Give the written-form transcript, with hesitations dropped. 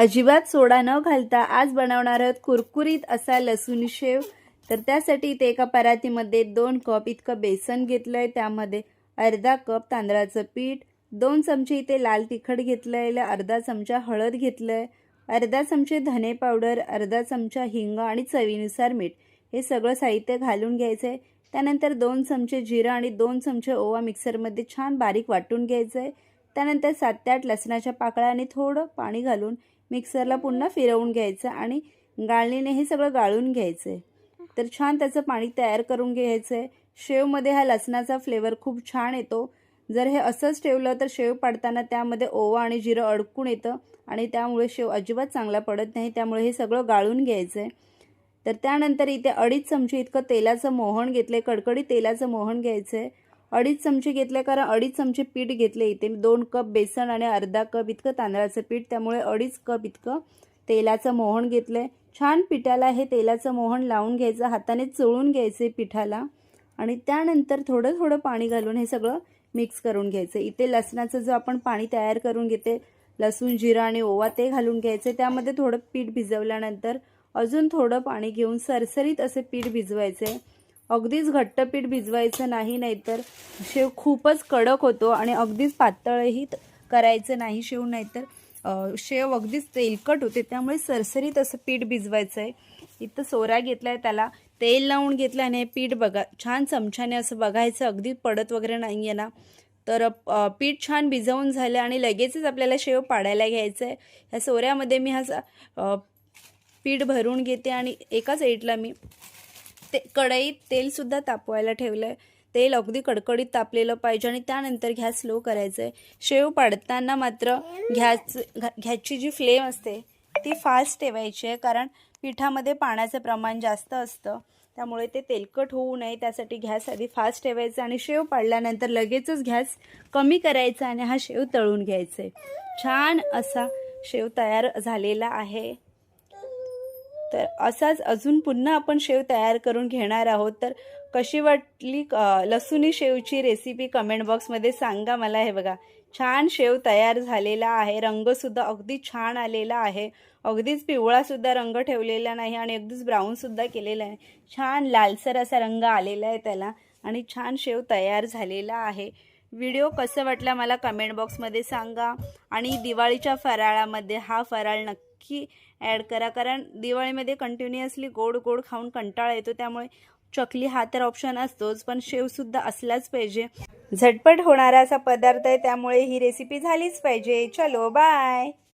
अजिबात सोडा न घालता आज बनवणार आहोत कुरकुरीत असा लसूण शेव। तर त्यासाठी इथे एका परातीमध्ये 2 कप इतकं बेसन घेतलंय, त्यामध्ये अर्धा कप तांदळाचं पीठ, 2 चमचे इथे लाल तिखट घेतलंय, अर्धा चमचा हळद घेतलंय, अर्धा चमचे धने पावडर, अर्धा चमचा हिंग आणि चवीनुसार मीठ हे सगळं साहित्य घालून घ्यायचंय। त्यानंतर 2 चमचे जिरा आणि 2 चमचे ओवा मिक्सरमध्ये छान बारीक वाटून घ्यायचंय। त्यानंतर 7 ते 8 लसणाच्या पाकळ्या आणि थोडं पाणी घालून मिक्सरला पुन्हा फिरवून घ्यायचं आणि गाळणीने हे सगळं गाळून घ्यायचंय। तर छान त्याचं पाणी तयार करून घ्यायचंय। शेवमध्ये हा लसणाचा फ्लेवर खूप छान येतो। जर हे असंच ठेवलं तर शेव पाडताना त्यामध्ये ओवा आणि जिरं अडकून येतं आणि त्यामुळे शेव अजिबात चांगला पडत नाही। त्यामुळे हे सगळं गाळून घ्यायचंय। तर त्यानंतर इथे 2.5 चमचे इतकं तेलाचं मोहन घेतले, कडकडीत तेलाचं मोहन घ्यायचंय। 2.5 चमचे घेतले कारण 2.5 चमचे पीठ घेतले, इथे 2 कप बेसन आणि अर्धा कप इतकं तांदळाचं पीठ, त्यामुळे 2.5 कप इतकं तेलाचं मोहन घेतलंय। छान पिठाला हे तेलाचं मोहन लावून घ्यायचं, हाताने चोळून घ्यायचे पिठाला आणि त्यानंतर थोडं थोडं पाणी घालून हे सगळं मिक्स करून घ्यायचं। इथे लसणाचं जो आपण पाणी तयार करून घेते, लसूण जिरा आणि ओवा ते घालून घ्यायचे। त्यामध्ये थोडं पीठ भिजवल्यानंतर अजून थोडं पाणी घेऊन सरसरीत असे पीठ भिजवायचे। अगदीच घट्ट पीठ भिजवायचं नाही, नाहीतर शेव खूपच कडक होतो आणि अगदीच पातळही करायचं नाही शेव, नाहीतर शेव अगदीच तेलकट होते। त्यामुळे सरसरीत असं पीठ भिजवायचं आहे। इथं सोरा घेतलाय, त्याला तेल लावून घेतलं आणि हे पीठ बघा छान चमच्याने असं बघायचं, अगदी पडत वगैरे नाही आहे ना। तर पीठ छान भिजवून झालं आणि लगेचच आपल्याला शेव पाडायला घ्यायचं आहे। ह्या सोऱ्यामध्ये मी हा पीठ भरून घेते आणि एकाच साईडला मी कढईत तेलसुद्धा तापवायला ठेवलं आहे। तेल अगदी कडकडीत तापलेलं पाहिजे आणि त्यानंतर गॅस स्लो करायचं आहे। शेव पाडताना मात्र गॅसची जी फ्लेम असते ती फास्ट ठेवायची आहे, कारण पिठामध्ये पाण्याचं प्रमाण जास्त असतं, त्यामुळे ते तेलकट होऊ नये त्यासाठी गॅस आधी फास्ट ठेवायचा आणि शेव पाडल्यानंतर लगेचच गॅस कमी करायचा आणि हा शेव तळून घ्यायचा आहे। छान असा शेव तयार झालेला आहे। तर असाच अजून पुन्हा आपण शेव तयार करून घेणार आहोत। तर कशी वाटली लसूणी शेवची रेसिपी कमेंट बॉक्समध्ये सांगा मला। हे बघा छान शेव तयार झालेला आहे, रंगसुद्धा अगदी छान आलेला आहे, अगदीच पिवळासुद्धा रंग ठेवलेला नाही आणि अगदीच ब्राऊनसुद्धा केलेला आहे, छान लालसर असा रंग आलेला आहे त्याला आणि छान शेव तयार झालेला आहे। व्हिडिओ कसं वाटला मला कमेंट बॉक्समध्ये सांगा आणि दिवाळीच्या फराळामध्ये हा फराळ नक्की ॲड करा, कारण दिवाळीमध्ये कंटिन्युअसली गोड गोड खाऊन कंटाळा येतो। त्यामुळे चकली हा तर ऑप्शन असतोच, पण शेवसुद्धा असलाच पाहिजे। झटपट होणारा असा पदार्थ आहे, त्यामुळे ही रेसिपी झालीच पाहिजे। चलो बाय।